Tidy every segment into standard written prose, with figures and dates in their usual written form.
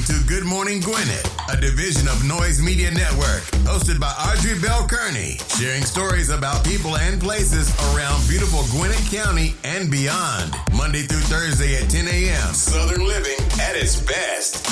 to Good Morning Gwinnett, a division of Noise Media Network, hosted by Audrey Bell Kearney, sharing stories about people and places around beautiful Gwinnett County and beyond. Monday through Thursday at 10 a.m. Southern living at its best.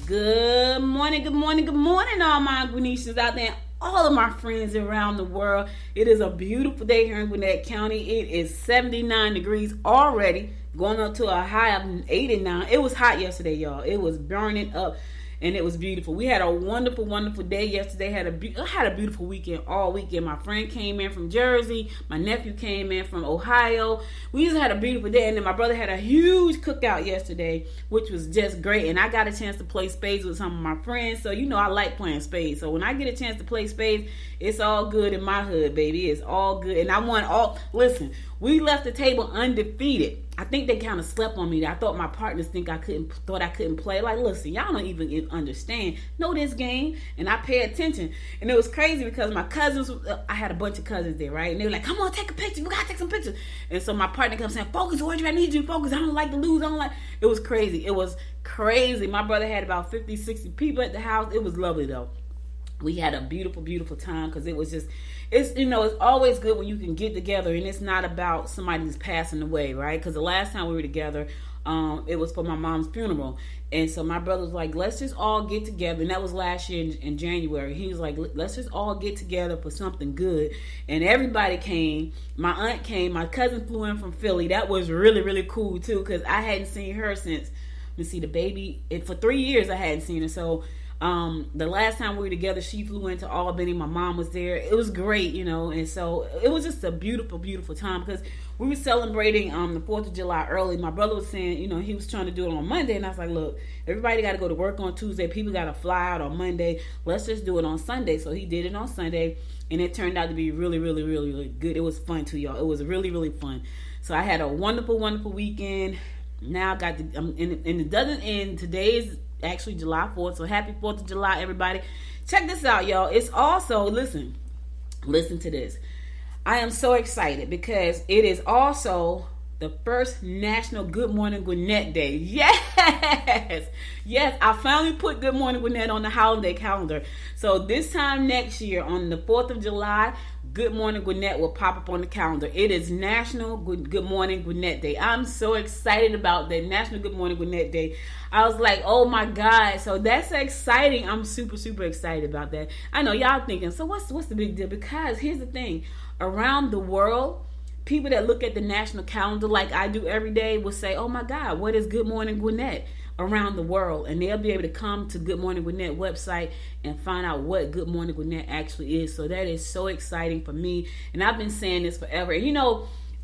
Good morning, all my Gwinnetians out there, all of my friends around the world. It is a beautiful day here in Gwinnett County. It is 79 degrees already, going up to a high of 89. It was hot yesterday, y'all. It was burning up, and it was beautiful. We had a wonderful, wonderful day yesterday. I had a beautiful weekend all weekend. My friend came in from Jersey. My nephew came in from Ohio. We just had a beautiful day, and then my brother had a huge cookout yesterday, which was just great. And I got a chance to play spades with some of my friends, so you know I like playing spades. So when I get a chance to play spades, it's all good in my hood, baby. It's all good, and I won all. Listen, we left the table undefeated. I think they kind of slept on me. I thought my partners thought I couldn't play. Like, listen, y'all don't even understand. Know this game, and I pay attention. And it was crazy because my cousins, I had a bunch of cousins there, right? And they were like, "Come on, take a picture. We gotta take some pictures." And so my partner comes saying, "Focus, Audrey. I need you to focus. I don't like to lose. I don't like." It was crazy. It was crazy. My brother had about 50, 60 people at the house. It was lovely though. We had a beautiful, beautiful time because it was just, it's always good when you can get together and it's not about somebody who's passing away, right? Because the last time we were together, it was for my mom's funeral. And so my brother was like, let's just all get together. And that was last year in January. He was like, let's just all get together for something good. And everybody came. My aunt came. My cousin flew in from Philly. That was really, really cool too because I hadn't seen her since, the baby. And for 3 years I hadn't seen her. So the last time we were together, she flew into Albany. My mom was there. It was great, and so it was just a beautiful, beautiful time because we were celebrating the 4th of July early. My brother was saying, he was trying to do it on Monday, and I was like, look, everybody got to go to work on Tuesday. People got to fly out on Monday. Let's just do it on Sunday. So he did it on Sunday, and it turned out to be really, really, really, really good. It was fun too, y'all. It was really, really fun. So I had a wonderful, wonderful weekend. Now I got and it doesn't end. Today is actually July 4th, so happy 4th of July, everybody. Check this out, y'all. It's also, listen to this. I am so excited because it is also the first National Good Morning Gwinnett Day. Yes, I finally put Good Morning Gwinnett on the holiday calendar. So this time next year, on the 4th of July, Good Morning Gwinnett will pop up on the calendar. It is National Good Morning Gwinnett Day. I'm so excited about that National Good Morning Gwinnett Day. I was like, oh my God. So that's exciting. I'm super, super excited about that. I know y'all thinking, so what's the big deal? Because here's the thing. Around the world, people that look at the national calendar like I do every day will say, oh my God, what is Good Morning Gwinnett? Around the world, and they'll be able to come to Good Morning Gwinnett website and find out what Good Morning Gwinnett actually is. So that is so exciting for me, and I've been saying this forever. And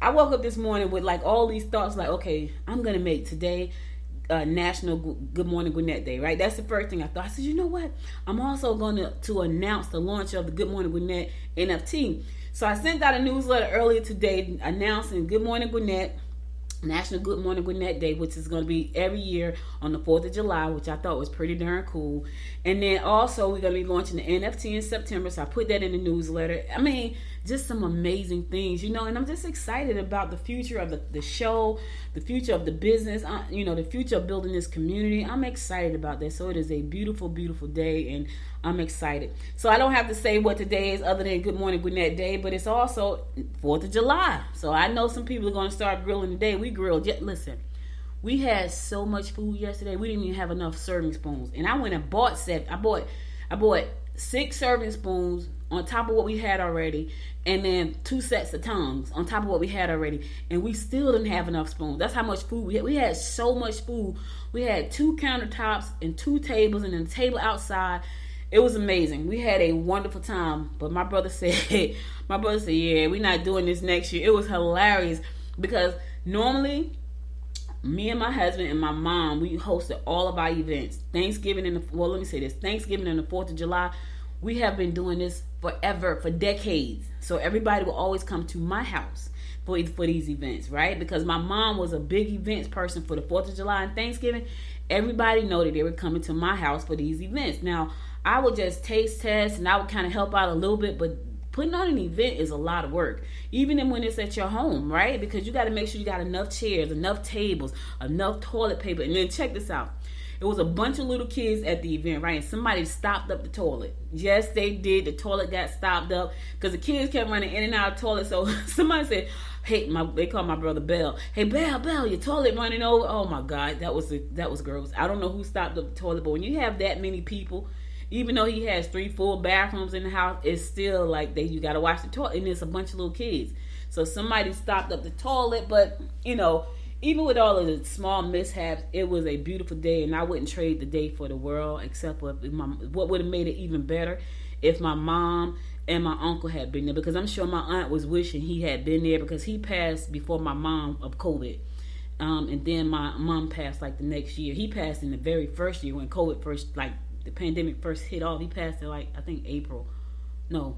I woke up this morning with like all these thoughts, like, okay, I'm gonna make today National Good Morning Gwinnett Day, right? That's the first thing I thought. I said, you know what? I'm also going to announce the launch of the Good Morning Gwinnett NFT. So I sent out a newsletter earlier today announcing Good Morning Gwinnett, National Good Morning Gwinnett Day, which is going to be every year on the 4th of July, which I thought was pretty darn cool. And then also we're going to be launching the NFT in September, so I put that in the newsletter. I mean, just some amazing things, and I'm just excited about the future of the show, the future of the business, the future of building this community. I'm excited about that. So it is a beautiful, beautiful day, and I'm excited. So I don't have to say what today is other than Good Morning Gwinnett Day, but it's also 4th of July. So I know some people are going to start grilling today. We grilled. Listen, we had so much food yesterday. We didn't even have enough serving spoons. And I went and bought I bought 6 serving spoons on top of what we had already, and then 2 sets of tongs on top of what we had already, and we still didn't have enough spoons. That's how much food we had. We had so much food. We had 2 countertops and 2 tables and then a table outside. It was amazing. We had a wonderful time. But my brother said, yeah, we're not doing this next year. It was hilarious because normally me and my husband and my mom, we hosted all of our events. Thanksgiving and the 4th of July. We have been doing this forever, for decades. So everybody will always come to my house for these events, right? Because my mom was a big events person for the 4th of July and Thanksgiving. Everybody know that they were coming to my house for these events. Now, I would just taste test and I would kind of help out a little bit, but putting on an event is a lot of work, even when it's at your home, right? Because you got to make sure you got enough chairs, enough tables, enough toilet paper. And then check this out. It was a bunch of little kids at the event, right? And somebody stopped up the toilet. Yes, they did. The toilet got stopped up because the kids kept running in and out of the toilet. So somebody said, hey, they called my brother Bell. Hey, Bell, your toilet running over. Oh my God, that was gross. I don't know who stopped up the toilet, but when you have that many people, even though he has 3 full bathrooms in the house, it's still like you got to watch the toilet, and it's a bunch of little kids. So somebody stopped up the toilet, but even with all of the small mishaps, it was a beautiful day, and I wouldn't trade the day for the world, except for what would have made it even better if my mom and my uncle had been there, because I'm sure my aunt was wishing he had been there, because he passed before my mom of COVID. And then my mom passed like the next year. He passed in the very first year when COVID first, like the pandemic first hit off. He passed in I think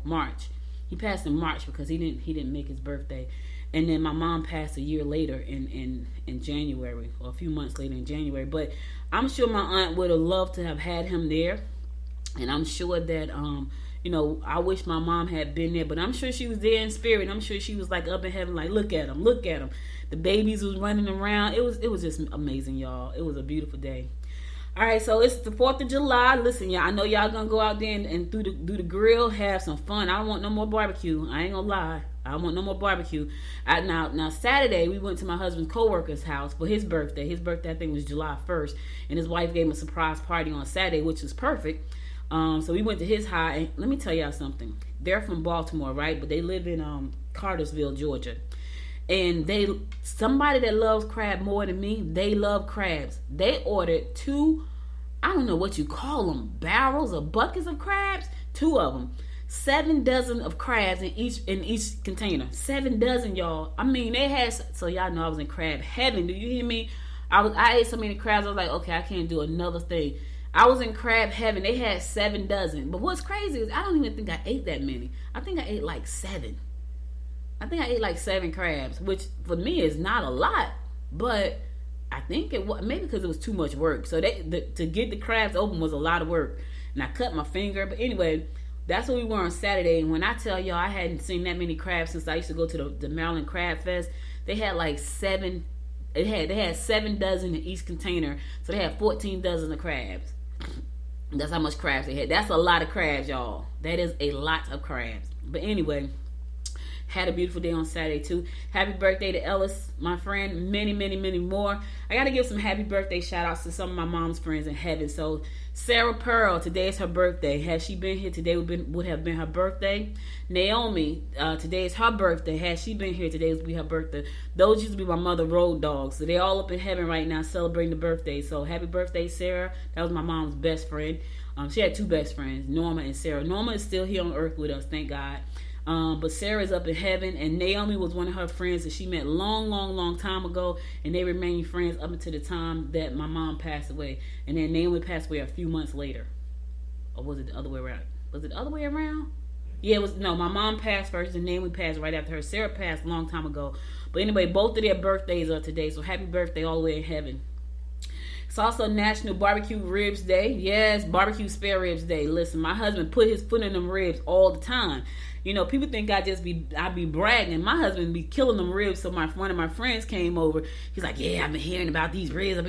March. He passed in March because he didn't make his birthday. And then my mom passed a year later in January, or a few months later in January. But I'm sure my aunt would have loved to have had him there. And I'm sure that, I wish my mom had been there. But I'm sure she was there in spirit. I'm sure she was like up in heaven, like, look at him. The babies was running around. It was just amazing, y'all. It was a beautiful day. All right, so it's the 4th of July. Listen, y'all, I know y'all gonna go out there and do the grill, have some fun. I don't want no more barbecue. I ain't gonna lie. I don't want no more barbecue. Now Saturday, we went to my husband's co-worker's house for his birthday. His birthday, I think, was July 1st. And his wife gave him a surprise party on Saturday, which was perfect. So we went to his house. And let me tell y'all something. They're from Baltimore, right? But they live in Cartersville, Georgia. And somebody that loves crab more than me, they love crabs. They ordered 2, I don't know what you call them, barrels or buckets of crabs, 2 of them. 7 dozen of crabs in each container. 7 dozen, y'all. I mean, they had, so y'all know I was in crab heaven. Do you hear me? I ate so many crabs, I was like, okay, I can't do another thing. I was in crab heaven. They had 7 dozen. But what's crazy is I don't even think I ate that many. I think I ate like 7. I think I ate like 7 crabs, which for me is not a lot, but I think it was maybe because it was too much work. So to get the crabs open was a lot of work, and I cut my finger. But anyway, that's what we were on Saturday. And when I tell y'all I hadn't seen that many crabs since I used to go to the Maryland Crab Fest, they had like 7. They had 7 dozen in each container, so they had 14 dozen of crabs. That's how much crabs they had. That's a lot of crabs, y'all. That is a lot of crabs. But anyway. Had a beautiful day on Saturday too. Happy birthday to Ellis, my friend. Many, many, many more. I got to give some happy birthday shout outs to some of my mom's friends in heaven. So Sarah Pearl, today is her birthday. Had she been here today, would have been her birthday. Naomi, today is her birthday. Had she been here today, would be her birthday. Those used to be my mother road dogs. So they all up in heaven right now celebrating the birthday. So happy birthday, Sarah. That was my mom's best friend. She had 2 best friends, Norma and Sarah. Norma is still here on earth with us, thank God. But Sarah's up in heaven, and Naomi was one of her friends that she met long time ago, and they remained friends up until the time that my mom passed away. And then Naomi passed away a few months later. Or was it the other way around? Was it the other way around? Yeah, my mom passed first, and Naomi passed right after her. Sarah passed a long time ago. But anyway, both of their birthdays are today, so happy birthday all the way in heaven. It's also National Barbecue Ribs Day. Yes, Barbecue Spare Ribs Day. Listen, my husband put his foot in them ribs all the time. People think I be bragging. My husband be killing them ribs. So one of my friends came over. He's like, yeah, I've been hearing about these ribs.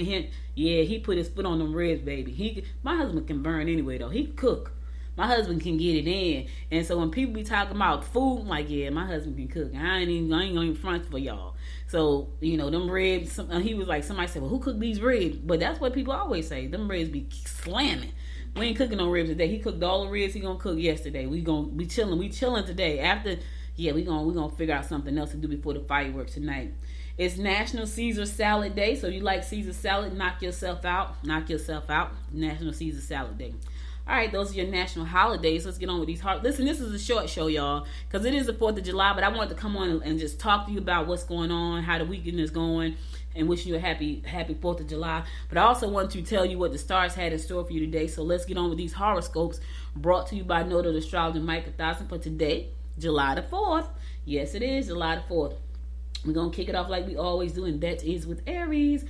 Yeah, he put his foot on them ribs, baby. My husband can burn anyway, though. He can cook. My husband can get it in. And so when people be talking about food, I'm like, yeah, my husband can cook. I ain't gonna even front for y'all. So, them ribs, he was like, somebody said, well, who cooked these ribs? But that's what people always say. Them ribs be slamming. We ain't cooking no ribs today. He cooked all the ribs he gonna cook yesterday. We chilling today. After, we gonna figure out something else to do before the fireworks tonight. It's National Caesar Salad Day. So if you like Caesar salad, knock yourself out. National Caesar Salad Day. All right, those are your national holidays. Let's get on with these. Listen, this is a short show, y'all, because it is the 4th of July, but I wanted to come on and just talk to you about what's going on, how the weekend is going, and wish you a happy 4th of July. But I also want to tell you what the stars had in store for you today. So let's get on with these horoscopes brought to you by noted astrologer Mike 1000 for today, July the 4th. Yes, it is July the 4th. We're going to kick it off like we always do, and that is with Aries.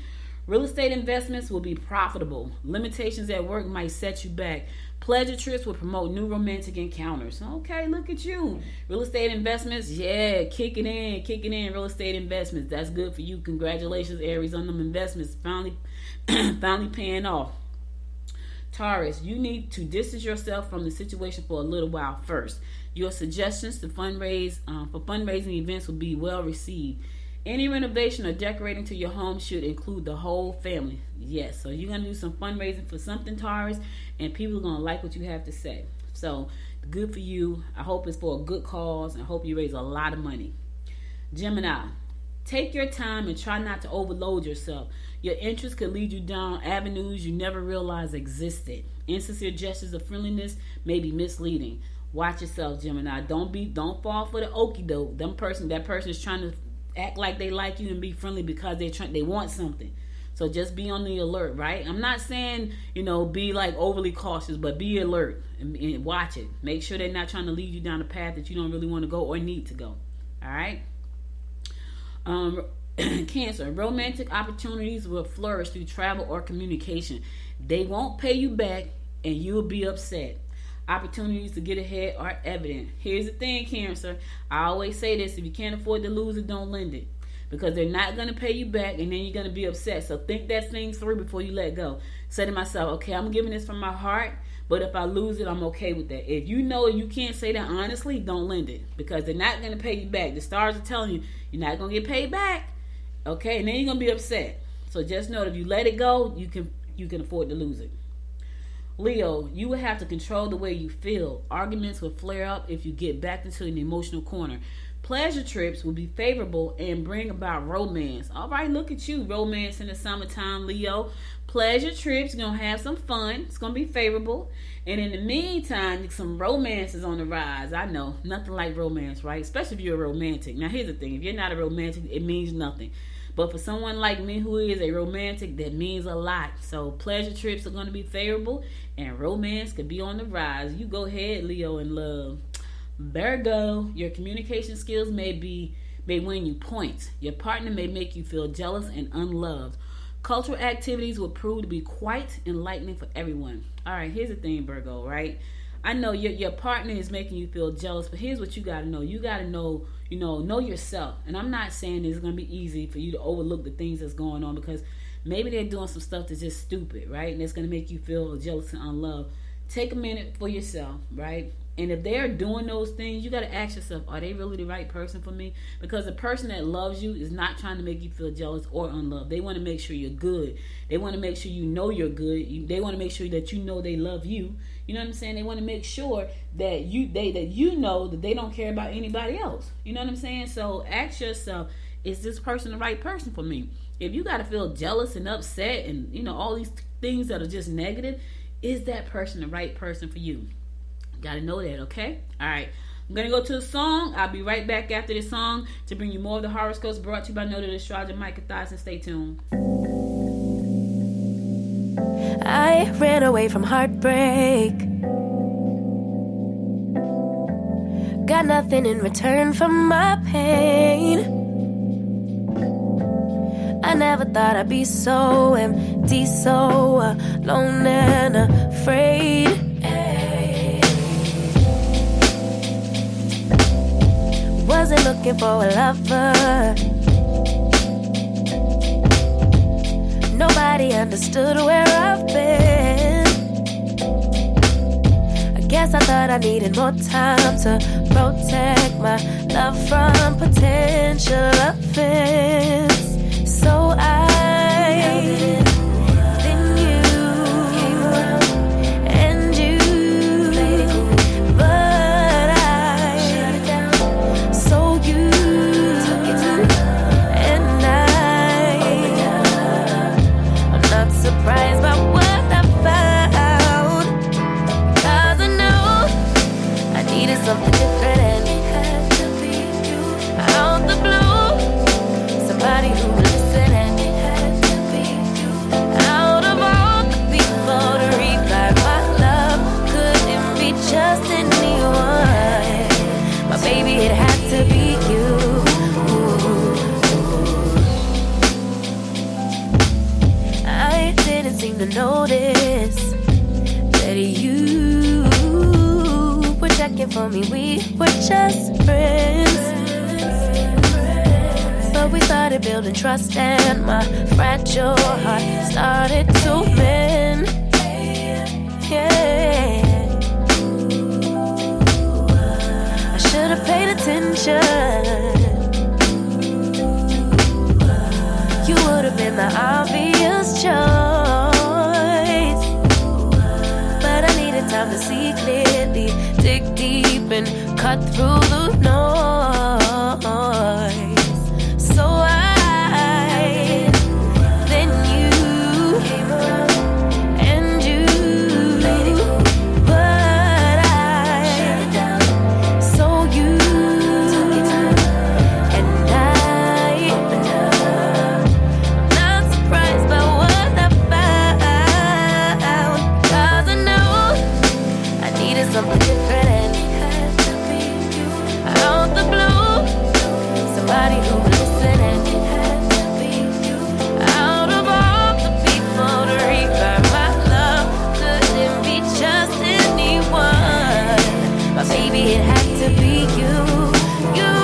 Real estate investments will be profitable. Limitations at work might set you back. Pleasure trips will promote new romantic encounters. Okay, look at you. Real estate investments, yeah, kicking in. Real estate investments, that's good for you. Congratulations, Aries, on them investments finally paying off. Taurus, you need to distance yourself from the situation for a little while first. Your suggestions to fundraise for fundraising events will be well received. Any renovation or decorating to your home should include the whole family. Yes, so you're going to do some fundraising for something, Taurus, and people are going to like what you have to say. So, good for you. I hope it's for a good cause, and I hope you raise a lot of money. Gemini, take your time and try not to overload yourself. Your interests could lead you down avenues you never realized existed. Insincere gestures of friendliness may be misleading. Watch yourself, Gemini. Don't fall for the okie doke. That person is trying to act like they like you and be friendly because they want something. So just be on the alert, right? I'm not saying, be like overly cautious, but be alert and watch it. Make sure they're not trying to lead you down a path that you don't really want to go or need to go. All right? Cancer, romantic opportunities will flourish through travel or communication. They won't pay you back and you'll be upset. Opportunities to get ahead are evident. Here's the thing, Cancer. I always say this: if you can't afford to lose it, don't lend it. Because they're not going to pay you back and then you're going to be upset. So think that thing through before you let go. Say to myself, okay, I'm giving this from my heart, but if I lose it, I'm okay with that. If you know you can't say that honestly, don't lend it. Because they're not going to pay you back. The stars are telling you, you're not going to get paid back. Okay, and then you're going to be upset. So just know that if you let it go, you can afford to lose it. Leo, you will have to control the way you feel. Arguments will flare up if you get backed into an emotional corner. Pleasure trips will be favorable and bring about romance. All right, look at you, romance in the summertime, Leo. Pleasure trips, you're going to have some fun. It's going to be favorable. And in the meantime, some romance is on the rise. I know, nothing like romance, right? Especially if you're a romantic. Now, here's the thing. If you're not a romantic, it means nothing. But for someone like me who is a romantic, that means a lot. So pleasure trips are going to be favorable and romance could be on the rise. You go ahead, Leo, in love. Virgo, your communication skills may win you points. Your partner may make you feel jealous and unloved. Cultural activities will prove to be quite enlightening for everyone. All right, here's the thing, Virgo, right? I know your partner is making you feel jealous, but here's what you got to know. You got to know yourself. And I'm not saying it's going to be easy for you to overlook the things that's going on because maybe they're doing some stuff that's just stupid, right? And it's going to make you feel jealous and unloved. Take a minute for yourself, right? And if they're doing those things, you got to ask yourself, are they really the right person for me? Because the person that loves you is not trying to make you feel jealous or unloved. They want to make sure you're good. They want to make sure you know you're good. They want to make sure that you know they love you. You know what I'm saying? They want to make sure that you know that they don't care about anybody else. You know what I'm saying? So ask yourself, is this person the right person for me? If you got to feel jealous and upset and, all these things that are just negative, is that person the right person for you? Gotta know that, okay? All right. I'm going to go to a song. I'll be right back after this song to bring you more of the horoscopes brought to you by Noted Astrologer Micah Thyssen. Stay tuned. I ran away from heartbreak. Got nothing in return for my pain. I never thought I'd be so empty, so alone and afraid. Wasn't looking for a lover. Nobody understood where I've been. I guess I thought I needed more time to protect my love from potential offense. So then you came around and you played it cool, but I shut it down. So you took it to and I'm not surprised by what I found, 'cause I know I needed something different and it had to be you. Out the started building trust and my fragile heart started to mend. Yeah, I should have paid attention. You would have been the obvious choice, but I needed time to see clearly, dig deep and cut through the noise. So then you came around and you played it cool, but I shut it down. So you took your time and I opened up. I'm not surprised by what I found, 'cause I know I needed something different. Out the blue, somebody who would listen, and it had to be you. Out of all the people to revive my love, couldn't be just anyone. But baby, it had to be you, you.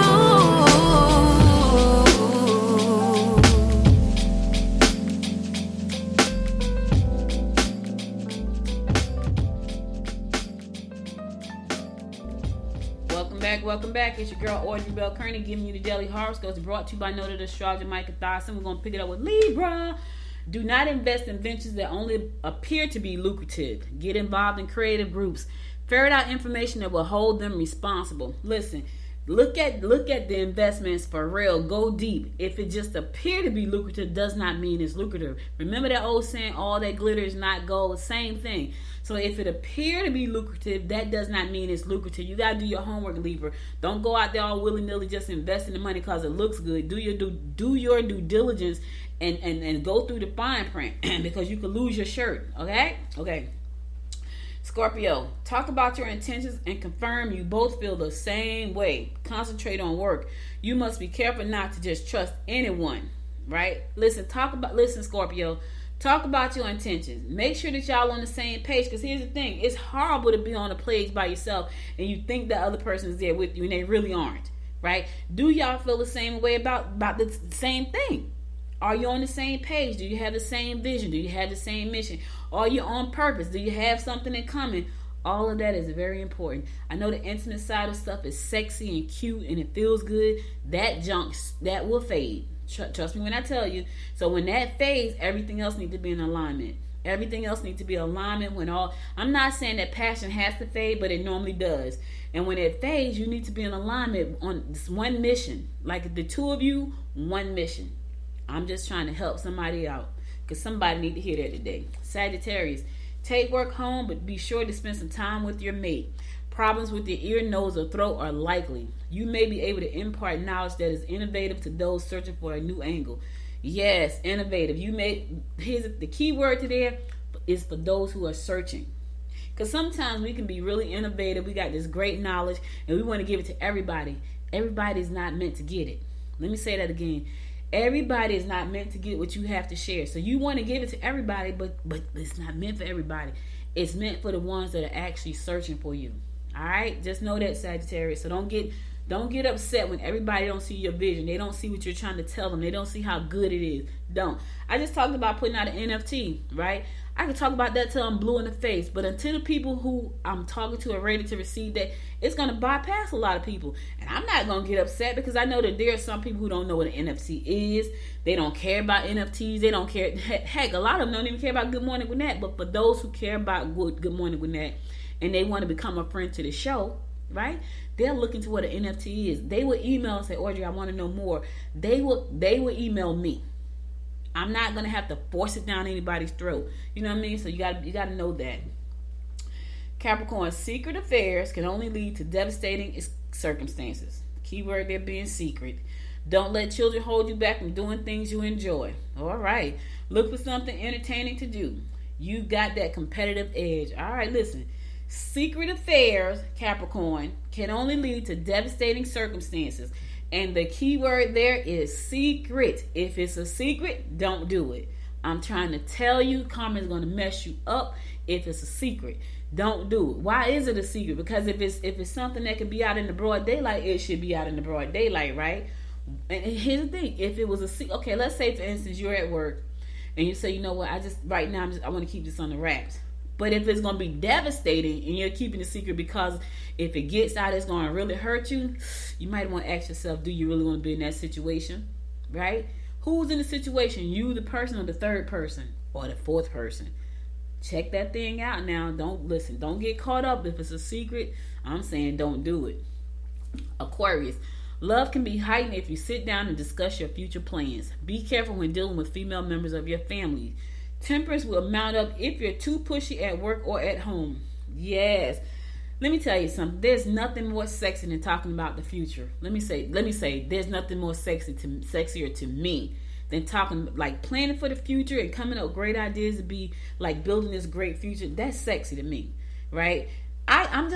Welcome back. It's your girl Audrey Bell Kearney giving you the daily horoscopes brought to you by noted astrologer Micah Dawson. We're going to pick it up with Libra. Do not invest in ventures that only appear to be lucrative. Get involved in creative groups. Ferret out information that will hold them responsible. Listen, look at the investments for real. Go deep. If it just appear to be lucrative, does not mean it's lucrative. Remember that old saying, all that glitter is not gold? Same thing. So if it appear to be lucrative, that does not mean it's lucrative. You got to do your homework, Libra. Don't go out there all willy-nilly just investing the money because it looks good. Do your due diligence and go through the fine print because you could lose your shirt. Okay. Scorpio, talk about your intentions and confirm you both feel the same way. Concentrate on work. You must be careful not to just trust anyone, right? Listen, Scorpio. Talk about your intentions. Make sure that y'all on the same page, because here's the thing. It's horrible to be on a page by yourself and you think the other person is there with you and they really aren't, right? Do y'all feel the same way about the same thing? Are you on the same page? Do you have the same vision? Do you have the same mission? Are you on purpose? Do you have something in common? All of that is very important. I know the intimate side of stuff is sexy and cute and it feels good. That junk, that will fade. Trust me when I tell you. So when that fades, everything else needs to be in alignment. Everything else needs to be in alignment. I'm not saying that passion has to fade, but it normally does. And when it fades, you need to be in alignment on this one mission. Like the two of you, one mission. I'm just trying to help somebody out because somebody need to hear that today. Sagittarius, take work home, but be sure to spend some time with your mate. Problems with your ear, nose, or throat are likely. You may be able to impart knowledge that is innovative to those searching for a new angle. Yes, innovative. Here's the key word today is for those who are searching. Because sometimes we can be really innovative. We got this great knowledge and we want to give it to everybody. Everybody's not meant to get it. Let me say that again. Everybody is not meant to get what you have to share. So you want to give it to everybody, but it's not meant for everybody. It's meant for the ones that are actually searching for you. All right, just know that, Sagittarius. So don't get upset when everybody don't see your vision. They don't see what you're trying to tell them. They don't see how good it is. Don't. I just talked about putting out an NFT, right? I could talk about that till I'm blue in the face, but until the people who I'm talking to are ready to receive that, it's going to bypass a lot of people. And I'm not going to get upset because I know that there are some people who don't know what an NFT is. They don't care about NFTs. They don't care. Heck, a lot of them don't even care about Good Morning Gwinnett. But for those who care about Good Morning Gwinnett and they want to become a friend to the show, right? They're looking to what an NFT is. They will email and say, Audrey, I want to know more. They will email me. I'm not going to have to force it down anybody's throat. You know what I mean? So you got to know that. Capricorn, secret affairs can only lead to devastating circumstances. Keyword there being secret. Don't let children hold you back from doing things you enjoy. All right. Look for something entertaining to do. You got that competitive edge. All right, listen. Secret affairs, Capricorn, can only lead to devastating circumstances. And the key word there is secret. If it's a secret, don't do it. I'm trying to tell you, karma is going to mess you up if it's a secret. Don't do it. Why is it a secret? Because if it's something that can be out in the broad daylight, it should be out in the broad daylight, right? And here's the thing: if it was okay, let's say for instance you're at work and you say, you know what, right now I want to keep this on the wraps. But if it's going to be devastating and you're keeping it secret because if it gets out, it's going to really hurt you, you might want to ask yourself, do you really want to be in that situation? Right? Who's in the situation? You, the person, or the third person, or the fourth person? Check that thing out now. Don't get caught up if it's a secret. I'm saying don't do it. Aquarius. Love can be heightened if you sit down and discuss your future plans. Be careful when dealing with female members of your family. Tempers will mount up if you're too pushy at work or at home. Yes. Let me tell you something. There's nothing more sexy than talking about the future. Let me say, there's nothing more sexier to me than talking, like planning for the future and coming up with great ideas to be like building this great future. That's sexy to me, right? I'm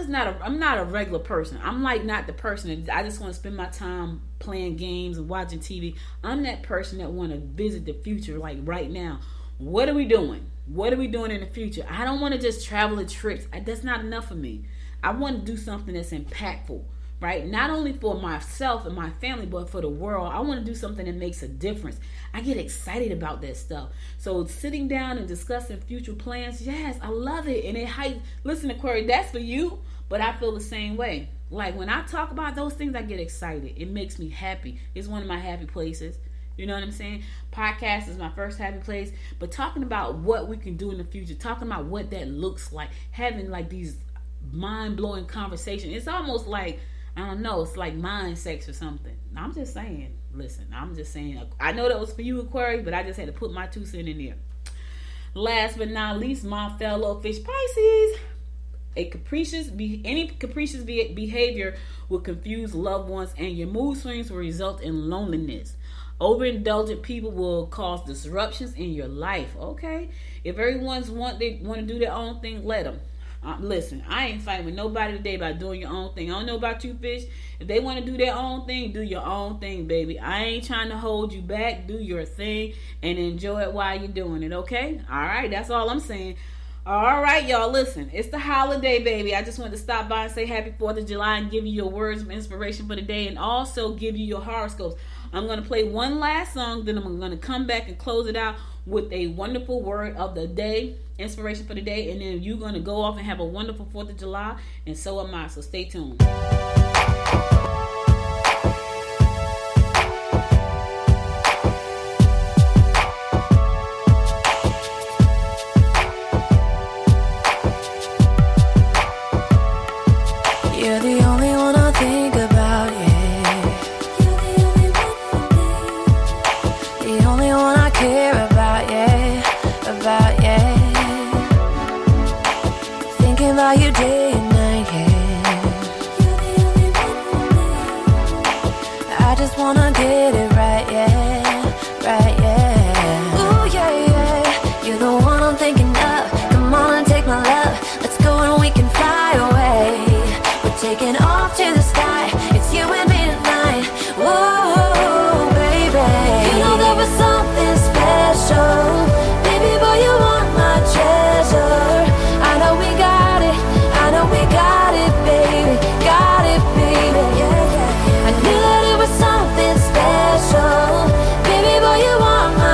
not a regular person. I'm like not the person that I just want to spend my time playing games and watching TV. I'm that person that want to visit the future like right now. What are we doing? What are we doing in the future? I don't want to just travel and trips. That's not enough for me. I want to do something that's impactful, right? Not only for myself and my family, but for the world. I want to do something that makes a difference. I get excited about that stuff. So sitting down and discussing future plans, yes, I love it. And listen, Aquarius, that's for you, but I feel the same way. Like when I talk about those things, I get excited. It makes me happy. It's one of my happy places. You know what I'm saying? Podcast is my first happy place. But talking about what we can do in the future, talking about what that looks like, having like these mind-blowing conversations. It's almost like, I don't know, it's like mind sex or something. I'm just saying, listen, I know that was for you, Aquarius, but I just had to put my 2 cents in there. Last but not least, my fellow fish Pisces. Any capricious behavior will confuse loved ones, and your mood swings will result in loneliness. Overindulgent people will cause disruptions in your life. Okay, if everyone's want to do their own thing, let them. Listen, I ain't fighting with nobody today about doing your own thing. I don't know about you, fish. If they want to do their own thing, do your own thing, baby. I ain't trying to hold you back. Do your thing and enjoy it while you're doing it. Okay? All right, that's all I'm saying. All right, y'all, listen. It's the holiday, baby. I just wanted to stop by and say happy 4th of July and give you your words of inspiration for the day and also give you your horoscopes. I'm going to play one last song, then I'm going to come back and close it out with a wonderful word of the day, inspiration for the day, and then you're going to go off and have a wonderful 4th of July, and so am I, so stay tuned. You're the only one I think about, yeah. You're the only one for me. The only one I care about, yeah. Thinking about you day and night, yeah. You're the only one for me. I just wanna get it right, yeah. Ooh, yeah. You're the one I'm thinking of. Come on and take my love. Let's go and we can fly away. Taking off to the sky, it's you and me tonight. Whoa, baby. You know there was something special. Baby boy, you are my treasure. I know we got it, baby. Got it, baby. Yeah. I knew that it was something special. Baby boy, you are my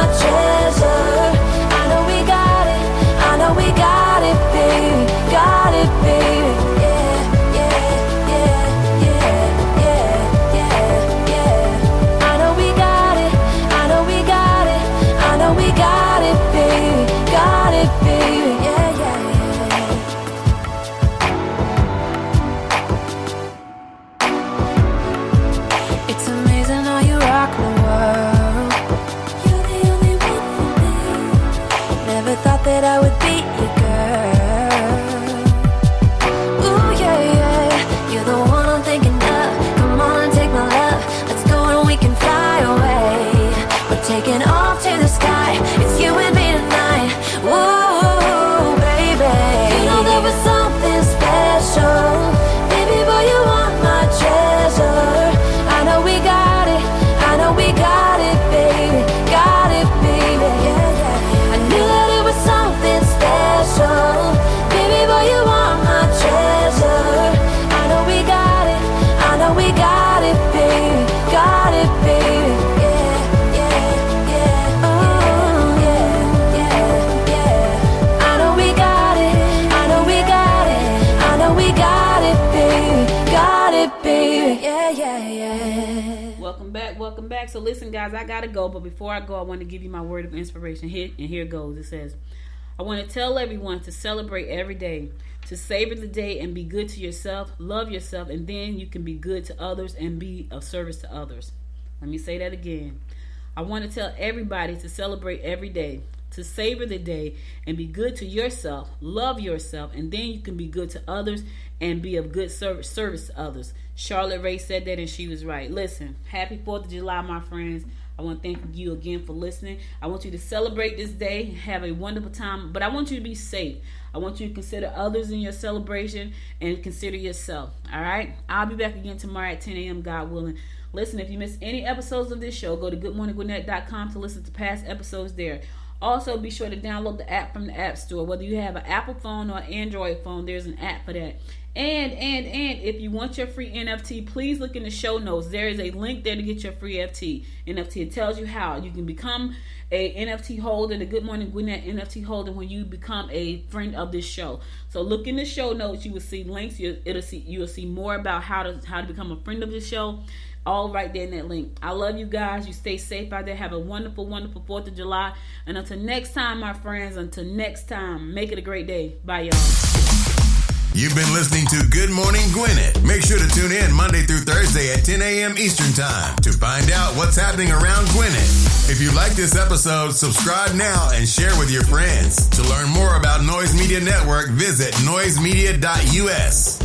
Welcome back. So listen, guys, I gotta go, but before I go, I want to give you my word of inspiration. Here goes. It says, I want to tell everyone to celebrate every day, to savor the day and be good to yourself, love yourself, and then you can be good to others and be of service to others. Let me say that again. I want to tell everybody to celebrate every day, to savor the day and be good to yourself, love yourself, and then you can be good to others and be of good service to others. Charlotte Ray said that and she was right. Listen, happy 4th of July, my friends. I want to thank you again for listening. I want you to celebrate this day, have a wonderful time, but I want you to be safe. I want you to consider others in your celebration and consider yourself. All right? I'll be back again tomorrow at 10 a.m., God willing. Listen, if you missed any episodes of this show, go to goodmorninggwinnett.com to listen to past episodes there. Also, be sure to download the app from the App Store. Whether you have an Apple phone or an Android phone, there's an app for that. And if you want your free NFT, please look in the show notes. There is a link there to get your free NFT. It tells you how you can become a NFT holder, the Good Morning Gwinnett NFT holder, when you become a friend of this show. So look in the show notes. You will see links. You will see more about how to become a friend of this show. All right there in that link. I love you guys. You stay safe out there. Have a wonderful, wonderful 4th of July. And until next time, my friends, make it a great day. Bye, y'all. You've been listening to Good Morning Gwinnett. Make sure to tune in Monday through Thursday at 10 a.m. Eastern Time to find out what's happening around Gwinnett. If you like this episode, subscribe now and share with your friends. To learn more about Noise Media Network, visit noisemedia.us.